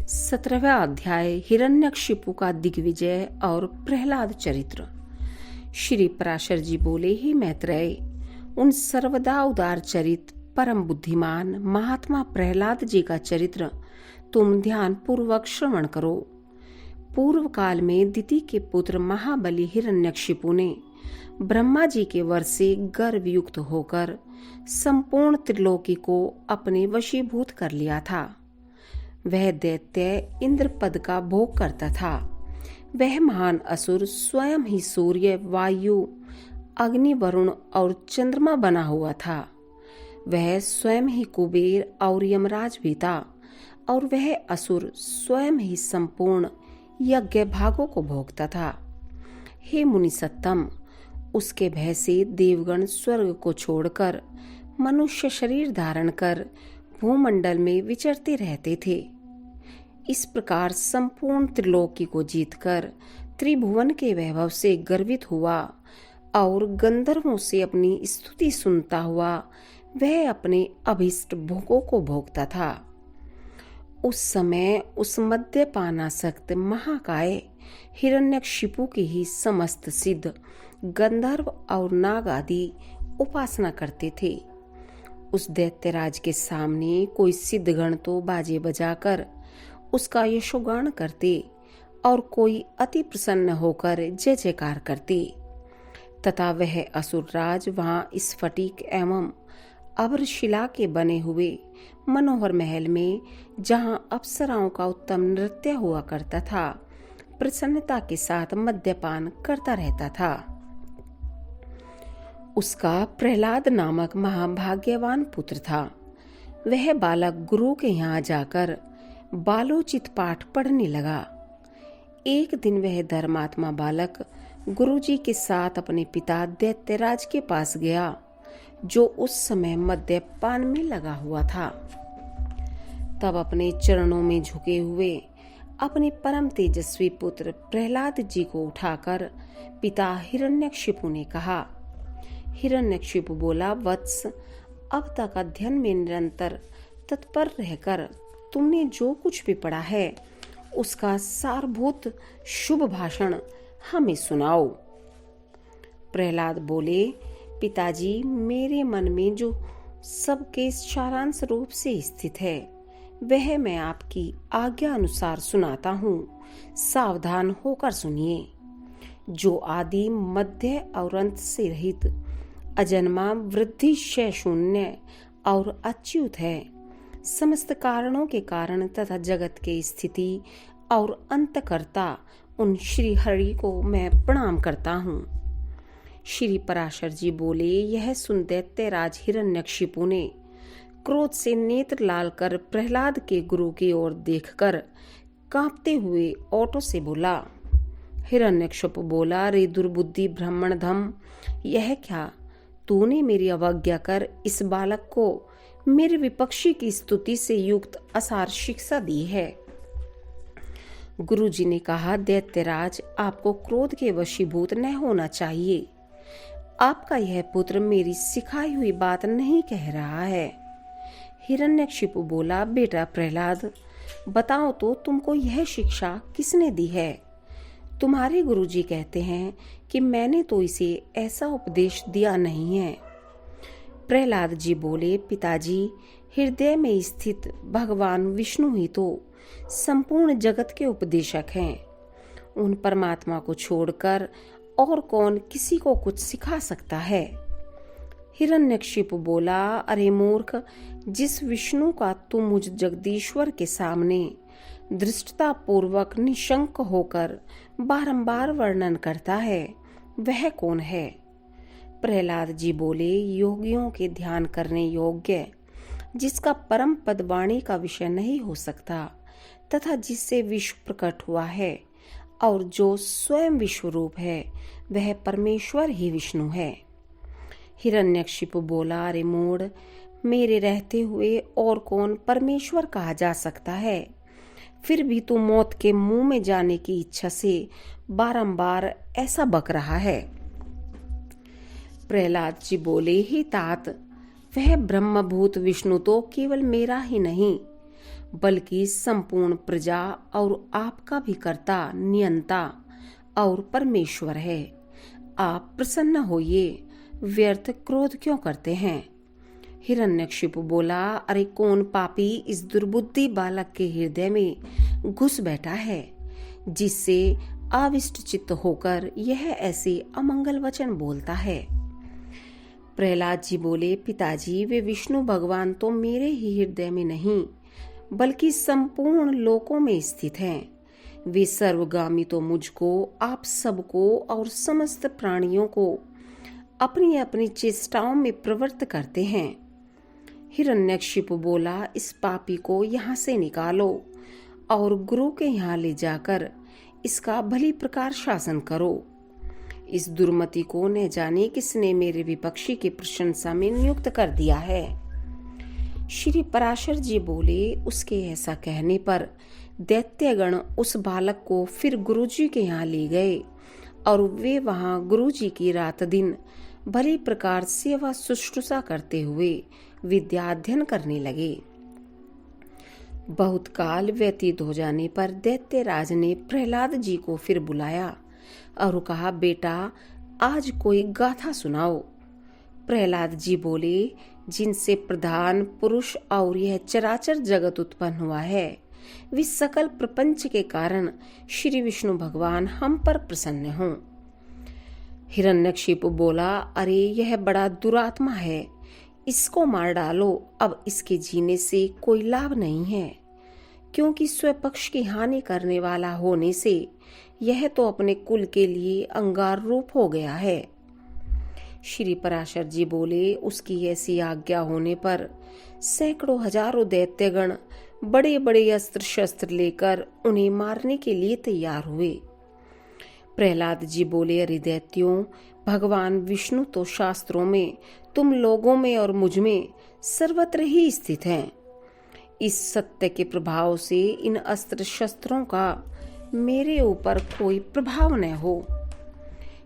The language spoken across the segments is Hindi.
17वां अध्याय हिरण्यकशिपु का दिग्विजय और प्रहलाद चरित्र। श्री पराशर जी बोले, ही मैत्रेय, उन सर्वदा उदार चरित परम बुद्धिमान महात्मा प्रहलाद जी का चरित्र तुम ध्यान पूर्वक श्रवण करो। पूर्व काल में दिति के पुत्र महाबली हिरण्यकशिपु ने ब्रह्मा जी के वर से गर्वयुक्त होकर संपूर्ण त्रिलोकी को अपने वशीभूत कर लिया था। वह दैत्य इंद्र पद का भोग करता था। वह महान असुर स्वयं ही सूर्य, वायु, अग्नि, वरुण और चंद्रमा बना हुआ था। वह स्वयं ही कुबेर और यमराज भी था और वह असुर स्वयं ही संपूर्ण यज्ञ भागों को भोगता था। हे मुनि सत्तम, उसके भय से देवगण स्वर्ग को छोड़कर मनुष्य शरीर धारण कर भूमंडल में विचरते रहते थे। इस प्रकार संपूर्ण त्रिलोकी को जीतकर त्रिभुवन के वैभव से गर्वित हुआ और गंधर्वों से अपनी स्तुति सुनता हुआ वह अपने अभीष्ट भोगों को भोगता था। उस समय उस मद्यपानासक्त महाकाय हिरण्यकशिपु की ही समस्त सिद्ध गंधर्व और नाग आदि उपासना करते थे। उस दैत्यराज के सामने कोई सिद्धगण तो बाजे बजाकर उसका यशोगान करते और कोई अति प्रसन्न होकर जय जयकार करते, तथा वह असुरराज वहां स्फटिक एवं अभ्रशिला के बने हुए मनोहर महल में, जहां अप्सराओं का उत्तम नृत्य हुआ करता था, प्रसन्नता के साथ मद्यपान करता रहता था। उसका प्रहलाद नामक महाभाग्यवान पुत्र था। वह बालक गुरु के यहाँ जाकर बालोचित पाठ पढ़ने लगा। एक दिन वह धर्मात्मा बालक गुरुजी के साथ अपने पिता दैत्यराज के पास गया, जो उस समय मद्यपान में लगा हुआ था। तब अपने चरणों में झुके हुए अपने परम तेजस्वी पुत्र प्रहलाद जी को उठाकर पिता हिरण्यकशिपु ने कहा। हिरण्यकशिपु बोला, वत्स, अब तक अध्ययन में निरंतर तत्पर रहकर तुमने जो कुछ भी पढ़ा है उसका सारभूत शुभ भाषण हमें सुनाओ। प्रहलाद बोले, पिताजी, मेरे मन में जो सबके सारांश रूप से स्थित है वह मैं आपकी आज्ञा अनुसार सुनाता हूँ। सावधान होकर सुनिए। जो आदि मध्य और अंत से रहित अजन्मा, वृद्धि क्षय शून्य और अच्युत है, समस्त कारणों के कारण तथा जगत के स्थिति और अंतकर्ता उन श्री हरि को मैं प्रणाम करता हूँ। श्री पराशर जी बोले, यह सुन दैत्यराज हिरण्यकशिपु ने क्रोध से नेत्र लाल कर प्रहलाद के गुरु की ओर देखकर कांपते हुए ओटों से बोला। हिरण्यकशिपु बोला, रे दुर्बुद्धि ब्राह्मण धम, यह क्या तूने मेरी अवज्ञा कर इस बालक को मेरे विपक्षी की स्तुति से युक्त असार शिक्षा दी है। गुरुजी ने कहा, दैत्यराज, आपको क्रोध के वशीभूत न होना चाहिए। आपका यह पुत्र मेरी सिखाई हुई बात नहीं कह रहा है। हिरण्यकशिपु बोला, बेटा प्रहलाद, बताओ तो तुमको यह शिक्षा किसने दी है? तुम्हारे गुरुजी कहते हैं कि मैंने तो इसे ऐसा उपदेश दिया नहीं है। प्रहलाद जी बोले, पिताजी, हृदय में स्थित भगवान विष्णु ही तो संपूर्ण जगत के उपदेशक हैं। उन परमात्मा को छोड़कर और कौन किसी को कुछ सिखा सकता है? हिरण्यकशिपु बोला, अरे मूर्ख, जिस विष्णु का तू मुझ जगदीश्वर के सामने दृष्टता पूर्वक निशंक होकर बारंबार वर्णन करता है, वह कौन है? प्रहलाद जी बोले, योगियों के ध्यान करने योग्य, जिसका परम पद वाणी का विषय नहीं हो सकता, तथा जिससे विश्व प्रकट हुआ है और जो स्वयं विश्व रूप है, वह परमेश्वर ही विष्णु है। हिरण्यकशिपु बोला, अरे मूढ़, मेरे रहते हुए और कौन परमेश्वर कहा जा सकता है? फिर भी तू मौत के मुंह में जाने की इच्छा से बारंबार ऐसा बक रहा है। प्रहलाद जी बोले, ही तात, वह ब्रह्मभूत विष्णु तो केवल मेरा ही नहीं बल्कि संपूर्ण प्रजा और आपका भी कर्ता, नियंता और परमेश्वर है। आप प्रसन्न होइए, व्यर्थ क्रोध क्यों करते हैं? हिरण्यकशिपु बोला, अरे कौन पापी इस दुर्बुद्धि बालक के हृदय में घुस बैठा है, जिससे आविष्ट चित्त होकर यह ऐसे अमंगल वचन बोलता है? प्रहलाद जी बोले, पिताजी, वे विष्णु भगवान तो मेरे ही हृदय में नहीं बल्कि संपूर्ण लोकों में स्थित हैं। वे सर्वगामी तो मुझको, आप सबको और समस्त प्राणियों को अपनी अपनी चेष्टाओं में प्रवृत्त करते हैं। हिरण्यकशिपु बोला, इस पापी को यहाँ से निकालो और गुरु के यहाँ ले जाकर इसका भली प्रकार शासन करो। इस दुर्मति को न जाने किसने मेरे विपक्षी की प्रशंसा में नियुक्त कर दिया है। श्री पराशर जी बोले, उसके ऐसा कहने पर दैत्यगण उस बालक को फिर गुरुजी के यहाँ ले गए और वे वहां गुरुजी की रात दिन भली प्रकार सेवा शुश्रूषा करते हुए विद्या अध्ययन करने लगे। बहुत काल व्यतीत हो जाने पर दैत्यराज ने प्रहलाद जी को फिर बुलाया और कहा, बेटा, आज कोई गाथा सुनाओ। प्रहलाद जी बोले, जिनसे प्रधान पुरुष और यह चराचर जगत उत्पन्न हुआ है, वे सकल प्रपंच के कारण श्री विष्णु भगवान हम पर प्रसन्न हों। हिरण्यकशिपु बोला, अरे यह बड़ा दुरात्मा है, इसको मार डालो। अब इसके जीने से कोई लाभ नहीं है, क्योंकि स्वपक्ष की हानि करने वाला होने से यह तो अपने कुल के लिए अंगार रूप हो गया है। श्री पराशर जी बोले, उसकी ऐसी आज्ञा होने पर सैकड़ों हजारों दैत्यगण बड़े बड़े अस्त्र शस्त्र लेकर उन्हें मारने के लिए तैयार हुए। प्रहलाद जी बोले, अरे दैत्यों, भगवान विष्णु तो शास्त्रों में, तुम लोगों में और मुझ में सर्वत्र ही स्थित हैं। इस सत्य के प्रभाव से इन अस्त्र शस्त्रों का मेरे ऊपर कोई प्रभाव न हो।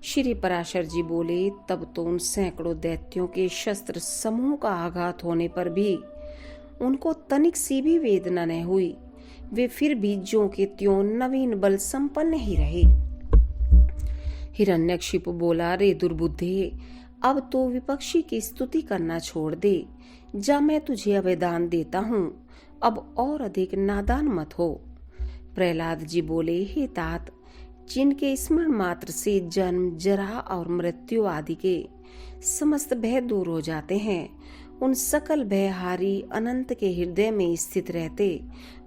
श्री पराशर जी बोले, तब तो उन सैकड़ों दैत्यों के शस्त्र समूह का आघात होने पर भी उनको तनिक सी भी वेदना न हुई। वे फिर भी ज्यों के त्यों नवीन बल संपन्न ही रहे। हिरण्यकशिपु बोला, रे दुर्बुद्धे, अब तो विपक्षी की स्तुति करना छोड़ दे। जा, मैं तुझे अभयदान देता हूँ, अब और अधिक नादान मत हो। प्रहलाद जी बोले, हे तात, जिनके स्मरण मात्र से जन्म, जरा और मृत्यु आदि के समस्त भय दूर हो जाते हैं, उन सकल भयहारी अनंत के हृदय में स्थित रहते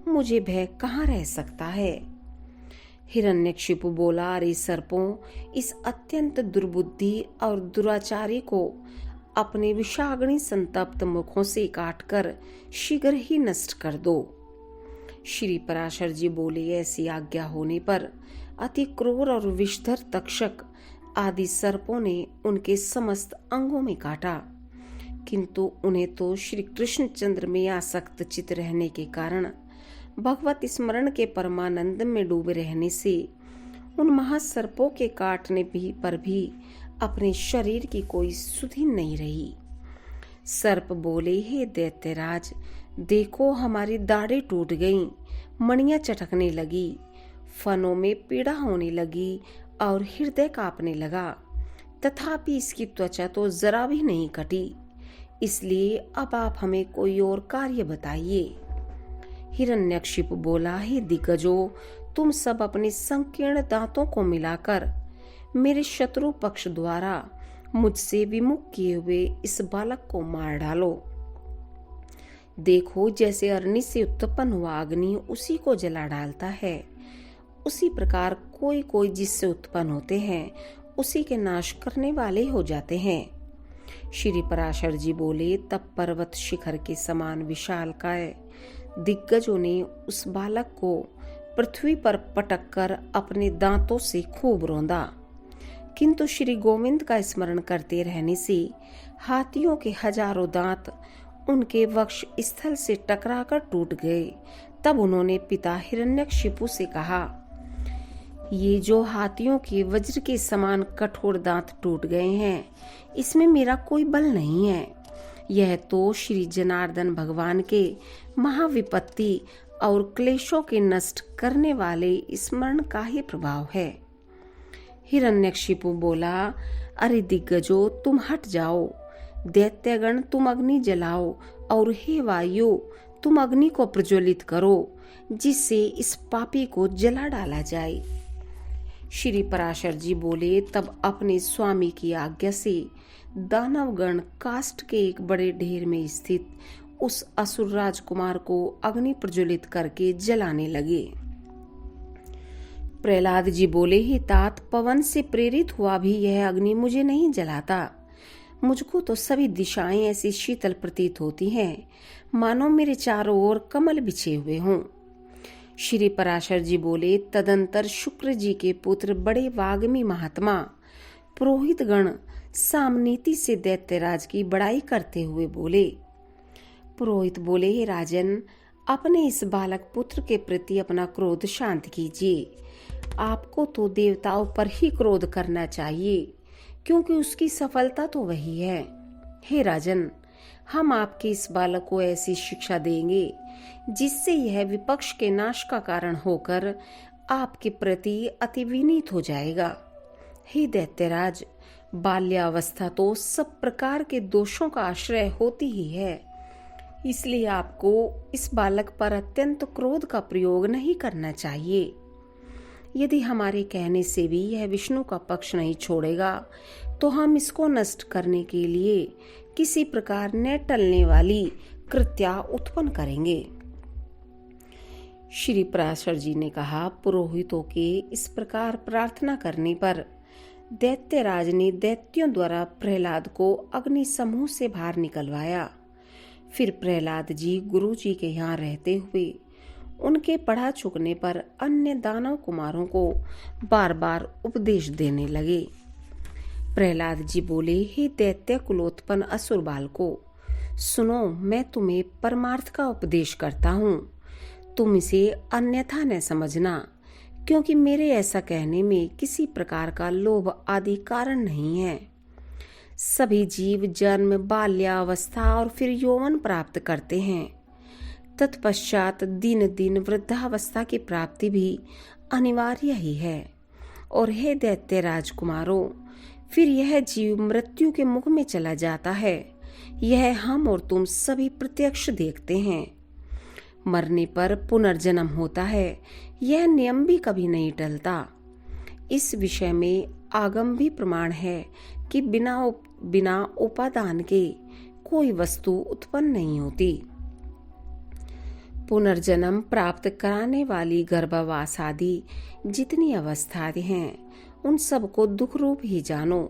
मुझे भय कहाँ रह सकता है? हिरण्यकशिपु बोला, अरे सर्पों, इस अत्यंत दुर्बुद्धि और दुराचारी को अपने विषाग्नि संतप्त मुखों से काटकर शीघ्र ही नष्ट कर दो। श्री पराशर जी बोले, ऐसी आज्ञा होने पर अति क्रूर और विषधर तक्षक आदि सर्पों ने उनके समस्त अंगों में काटा, किंतु उन्हें तो श्री कृष्ण चंद्र में आसक्त चित रहने के कारण भगवत स्मरण के परमानंद में डूबे रहने से उन महासर्पों के काटने पर भी अपने शरीर की कोई सुधि नहीं रही। सर्प बोले, हे दैत्यराज, देखो हमारी दाढ़ें टूट गईं, मणियां चटकने लगी, फनों में पीड़ा होने लगी और हृदय कांपने लगा, तथापि इसकी त्वचा तो जरा भी नहीं कटी। इसलिए अब आप हमें कोई और कार्य बताइए। हिरण्यकशिपु बोला, हे दिग्गजों, तुम सब अपने संकीर्ण दांतों को मिलाकर मेरे शत्रु पक्ष द्वारा मुझसे विमुख किए हुए इस बालक को मार डालो। देखो, जैसे अग्नि से उत्पन्न हुआ अग्नि उसी को जला डालता है, उसी प्रकार कोई कोई जिससे उत्पन्न होते हैं उसी के नाश करने वाले हो जाते हैं। श्री पराशर जी बोले, तब पर्वत शिखर के समान विशालकाय दिग्गजों ने उस बालक को पृथ्वी पर पटक कर अपने दांतों से खूब रौंदा, किंतु श्री गोविंद का स्मरण करते रहने से हाथियों के हजारों दांत उनके वक्ष स्थल से टकराकर टूट गए। तब उन्होंने पिता हिरण्यकशिपु से कहा, ये जो हाथियों के वज्र के समान कठोर दांत टूट गए हैं, इसमें मेरा कोई बल नहीं है। यह तो श्री जनार्दन भगवान के महाविपत्ति और क्लेशों के नष्ट करने वाले स्मरण का ही प्रभाव है। हिरण्यकशिपु बोला, अरे दिग्गजों, तुम हट जाओ। दैत्यगण, तुम अग्नि जलाओ, और हे वायु, तुम अग्नि को प्रज्वलित करो, जिससे इस पापी को जला डाला जाए। श्री पराशर जी बोले, तब अपने स्वामी की आज्ञा से दानवगण काष्ठ के एक बड़े ढेर में स्थित उस असुर राजकुमार को अग्नि प्रज्वलित करके जलाने लगे। प्रहलाद जी बोले, ही तात, पवन से प्रेरित हुआ भी यह अग्नि मुझे नहीं जलाता। मुझको तो सभी दिशाएं ऐसी शीतल प्रतीत होती हैं, मानो मेरे चारों ओर कमल बिछे हुए हों। श्री पराशर जी बोले, तदंतर शुक्र जी के पुत्र बड़े वाग्मी महात्मा पुरोहित गण सामनीति से दैत्यराज की बड़ाई करते हुए बोले। पुरोहित बोले, हे राजन, अपने इस बालक पुत्र के प्रति अपना क्रोध शांत कीजिए। आपको तो देवताओं पर ही क्रोध करना चाहिए, क्योंकि उसकी सफलता तो वही है। हे राजन, हम आपके इस बालक को ऐसी शिक्षा देंगे जिससे यह विपक्ष के नाश का कारण होकर आपके प्रति अति विनीत हो जाएगा। हे दैत्यराज, बाल्यावस्था तो सब प्रकार के दोषों का आश्रय होती ही है, इसलिए आपको इस बालक पर अत्यंत क्रोध का प्रयोग नहीं करना चाहिए। यदि हमारे कहने से भी यह विष्णु का पक्ष नहीं छोड़ेगा, तो हम इसको नष्ट करने के लिए किसी प्रकार न टलने वाली कृत्या उत्पन्न करेंगे। श्री पराशर जी ने कहा, पुरोहितों के इस प्रकार प्रार्थना करने पर दैत्यराज ने दैत्यों द्वारा प्रहलाद को अग्नि समूह से बाहर निकलवाया। फिर प्रहलाद जी गुरु जी के यहाँ रहते हुए उनके पढ़ा चुकने पर अन्य दानव कुमारों को बार बार उपदेश देने लगे। प्रहलाद जी बोले, हे दैत्य कुलोत्पन्न असुर बालको, सुनो, मैं तुम्हें परमार्थ का उपदेश करता हूँ। तुम इसे अन्यथा न समझना, क्योंकि मेरे ऐसा कहने में किसी प्रकार का लोभ आदि कारण नहीं है। सभी जीव जन्म, बाल्यावस्था और फिर यौवन प्राप्त करते हैं। तत्पश्चात दिन दिन वृद्धावस्था की प्राप्ति भी अनिवार्य ही है। और हे दैत्य राजकुमारों, फिर यह जीव मृत्यु के मुख में चला जाता है। यह हम और तुम सभी प्रत्यक्ष देखते हैं। मरने पर पुनर्जन्म होता है, यह नियम भी कभी नहीं टलता। इस विषय में आगम भी प्रमाण है कि बिना उपादान के कोई वस्तु उत्पन्न नहीं होती। पुनर्जन्म प्राप्त कराने वाली गर्भावास आदि जितनी अवस्थाएं हैं, उन सबको दुख रूप ही जानो।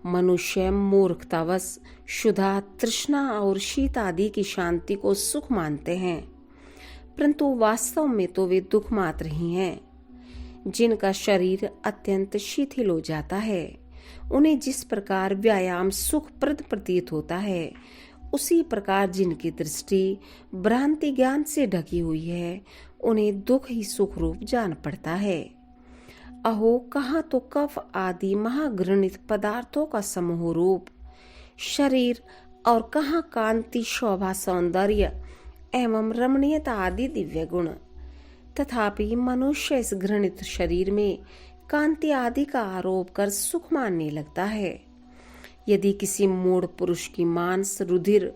मनुष्य मूर्खतावश क्षुधा, तृष्णा और शीत आदि की शांति को सुख मानते हैं, परंतु वास्तव में तो वे दुख मात्र ही हैं। जिनका शरीर अत्यंत शिथिल हो जाता है, उन्हें जिस प्रकार व्यायाम सुखप्रद प्रतीत होता है, उसी प्रकार जिनकी दृष्टि भ्रांति ज्ञान से ढकी हुई है, उन्हें दुख ही सुख रूप जान पड़ता है। अहो, कहाँ तो कफ आदि महाघृणित पदार्थों का समूह रूप शरीर, और कहाँ कांति, शोभा, सौंदर्य एवं रमणीयता आदि दिव्य गुण। तथापि मनुष्य इस घृणित शरीर में कांति आदि का आरोप कर सुख मानने लगता है। यदि किसी मूढ़ पुरुष की मांस, रुधिर,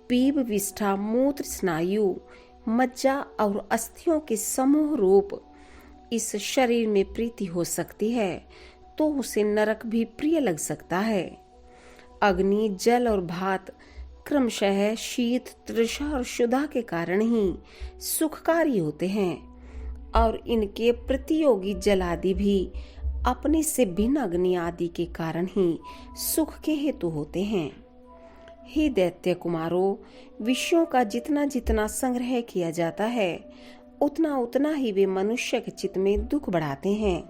पीप, विष्ठा, मूत्र, स्नायु, मज्जा और अस्थियों के समूह रूप इस शरीर में प्रीति हो सकती है, तो उसे नरक भी प्रिय लग सकता है। अग्नि, जल और भात क्रमशः शीत, तृषा और क्षुधा के कारण ही सुखकारी होते हैं, और इनके प्रतियोगी जल आदि भी अपने से भिन्न अग्नि आदि के कारण ही सुख के हेतु होते हैं। हे दैत्य कुमारों, विषयों का जितना जितना संग्रह किया जाता है, उतना उतना ही वे मनुष्य के चित्त में दुख बढ़ाते हैं।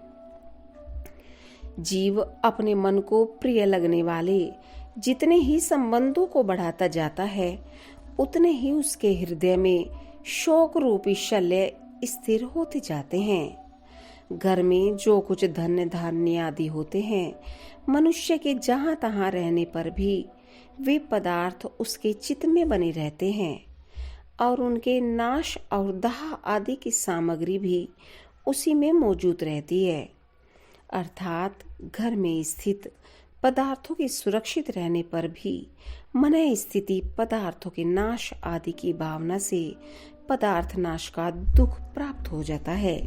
जीव अपने मन को प्रिय लगने वाले जितने ही संबंधों को बढ़ाता जाता है, उतने ही उसके हृदय में शोक रूपी शल्य स्थिर होते जाते हैं। घर में जो कुछ धन्य धान्य आदि होते हैं, मनुष्य के जहां तहां रहने पर भी वे पदार्थ उसके चित्त में बने रहते हैं। और उनके नाश और दाह आदि की सामग्री भी उसी में मौजूद रहती है। अर्थात घर में स्थित पदार्थों के सुरक्षित रहने पर भी मन स्थिति पदार्थों के नाश आदि की भावना से पदार्थ नाश का दुख प्राप्त हो जाता है।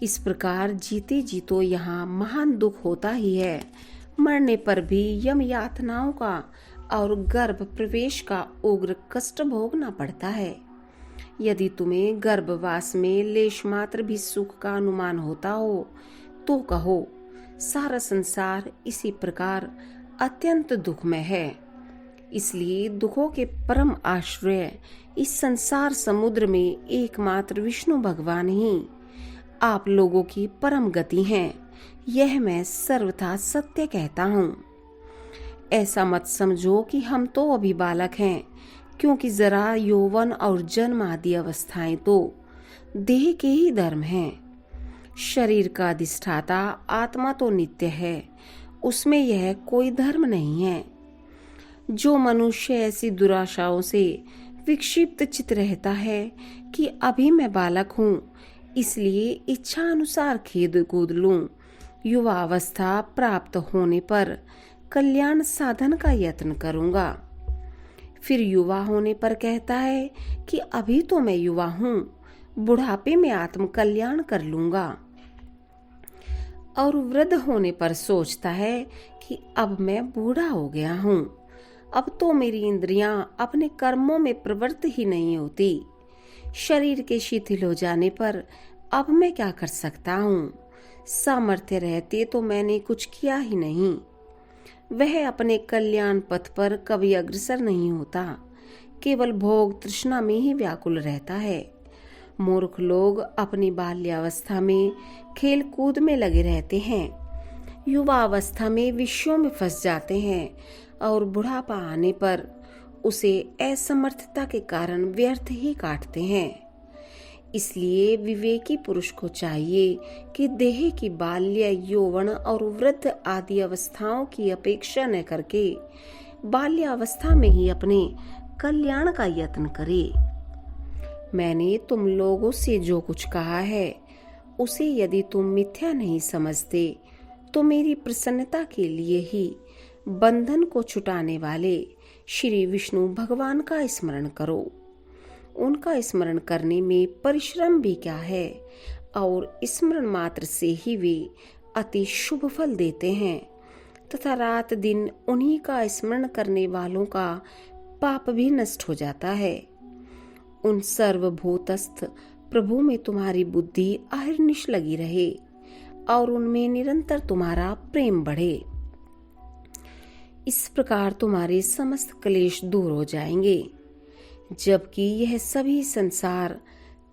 इस प्रकार जीते जी तो यहाँ महान दुख होता ही है, मरने पर भी यम यातनाओं का और गर्भ प्रवेश का उग्र कष्ट भोगना पड़ता है। यदि तुम्हें गर्भवास में लेश मात्र भी सुख का अनुमान होता हो तो कहो, सारा संसार इसी प्रकार अत्यंत दुखमय है। इसलिए दुखों के परम आश्रय इस संसार समुद्र में एकमात्र विष्णु भगवान ही आप लोगों की परम गति हैं। यह मैं सर्वथा सत्य कहता हूँ। ऐसा मत समझो कि हम तो अभी बालक हैं, क्योंकि जरा यौवन और जन्म आदि अवस्थाएं तो देह के ही धर्म हैं। शरीर का अधिष्ठाता आत्मा तो नित्य है, उसमें यह कोई धर्म नहीं है। जो मनुष्य ऐसी दुराशाओं से विक्षिप्त चित्त रहता है कि अभी मैं बालक हूँ, इसलिए इच्छा अनुसार खेल कूद लूं, युवा अवस्था प्राप्त होने पर कल्याण साधन का यत्न करूंगा। फिर युवा होने पर कहता है कि अभी तो मैं युवा हूँ, बुढ़ापे में आत्म कल्याण कर लूंगा। और वृद्ध होने पर सोचता है कि अब मैं बूढ़ा हो गया हूँ, अब तो मेरी इंद्रियां अपने कर्मों में प्रवृत्त ही नहीं होती। शरीर के शिथिल हो जाने पर अब मैं क्या कर सकता हूँ? सामर्थ्य रहते तो मैंने कुछ किया ही नहीं। वह अपने कल्याण पथ पर कभी अग्रसर नहीं होता, केवल भोग तृष्णा में ही व्याकुल रहता है। मूर्ख लोग अपनी बाल्यावस्था में खेल कूद में लगे रहते हैं, युवा अवस्था में विषयों में फंस जाते हैं और बुढ़ापा आने पर उसे असमर्थता के कारण व्यर्थ ही काटते हैं। इसलिए विवेकी पुरुष को चाहिए कि देह की बाल्य, यौवन और वृद्ध आदि अवस्थाओं की अपेक्षा न करके बाल्यावस्था में ही अपने कल्याण का यत्न करे। मैंने तुम लोगों से जो कुछ कहा है उसे यदि तुम मिथ्या नहीं समझते तो मेरी प्रसन्नता के लिए ही बंधन को छुटाने वाले श्री विष्णु भगवान का स्मरण करो। उनका स्मरण करने में परिश्रम भी क्या है, और स्मरण मात्र से ही वे अति शुभ फल देते हैं तथा रात दिन उन्हीं का स्मरण करने वालों का पाप भी नष्ट हो जाता है। उन सर्वभूतस्थ प्रभु में तुम्हारी बुद्धि अहर्निश लगी रहे और उनमें निरंतर तुम्हारा प्रेम बढ़े। इस प्रकार तुम्हारे समस्त क्लेश दूर हो जाएंगे। जबकि यह सभी संसार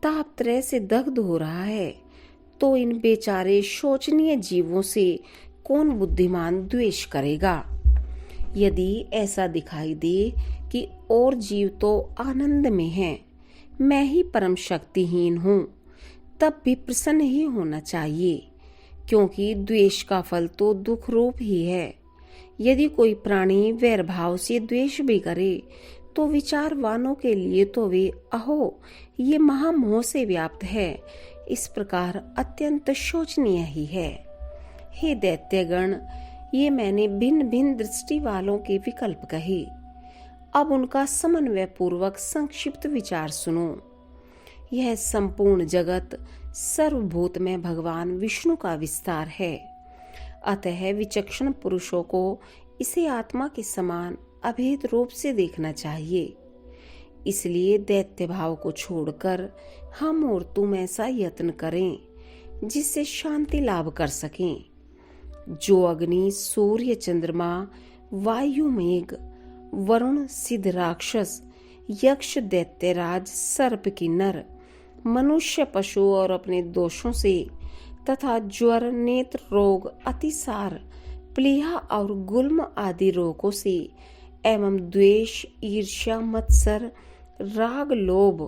तापत्रय से दग्ध हो रहा है, तो इन बेचारे शोचनीय जीवों से कौन बुद्धिमान द्वेष करेगा? यदि ऐसा दिखाई दे कि और जीव तो आनंद में हैं, मैं ही परम शक्तिहीन हूँ, तब भी प्रसन्न ही होना चाहिए, क्योंकि द्वेष का फल तो दुख रूप ही है। यदि कोई प्राणी वैर भाव से द्वेष भी करे तो विचारवानों के लिए तो वे अहो, ये महामोह से व्याप्त है, इस प्रकार अत्यंत शोचनीय ही है। हे दैत्यगण, ये मैंने भिन्न भिन्न दृष्टि वालों के विकल्प कहे, अब उनका समन्वय पूर्वक संक्षिप्त विचार सुनो। यह संपूर्ण जगत सर्वभूत में भगवान विष्णु का विस्तार है, अतः विचक्षण पुरुषों को इसे आत्मा के समान अभेद रूप से देखना चाहिए। इसलिए दैत्य भाव को छोड़कर हम और तुम ऐसा यत्न करें जिससे शांति लाभ कर सकें। जो अग्नि, सूर्य, चंद्रमा, वायु, मेघ, वरुण, सिद्ध राक्षस, यक्ष, दैत्यराज, सर्प, किन्नर, मनुष्य, पशु और अपने दोषों से तथा ज्वर, नेत्र रोग, अतिसार, प्लीहा और गुल्म आदि रोगों से एवं द्वेष, ईर्ष्या, मत्सर, राग, लोभ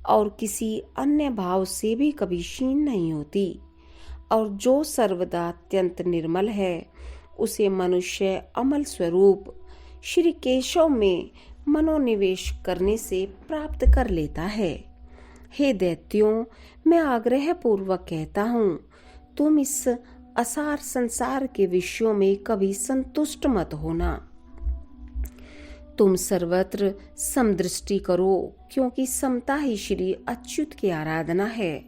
और किसी अन्य भाव से भी कभी क्षीण नहीं होती, और जो सर्वदा अत्यंत निर्मल है उसे मनुष्य अमल स्वरूप श्री केशव में मनोनिवेश करने से प्राप्त कर लेता है। हे दैत्यों, मैं आग्रह पूर्वक कहता हूँ, तुम इस असार संसार के विषयों में कभी संतुष्ट मत होना। तुम सर्वत्र समदृष्टि करो, क्योंकि समता ही श्री अच्युत की आराधना है।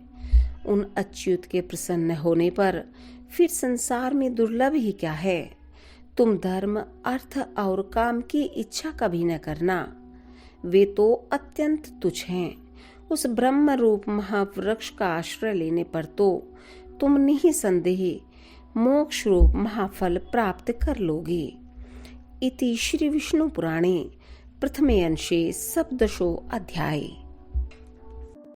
उन अच्युत के प्रसन्न होने पर फिर संसार में दुर्लभ ही क्या है। तुम धर्म, अर्थ और काम की इच्छा कभी न करना, वे तो अत्यंत तुच्छ हैं। उस ब्रह्म रूप महावृक्ष का आश्रय लेने पर तो तुम निःसंदेह मोक्ष रूप महाफल प्राप्त कर लोगे। इति श्री विष्णु पुराणे प्रथमे अंशे सप्तदशो अध्याय।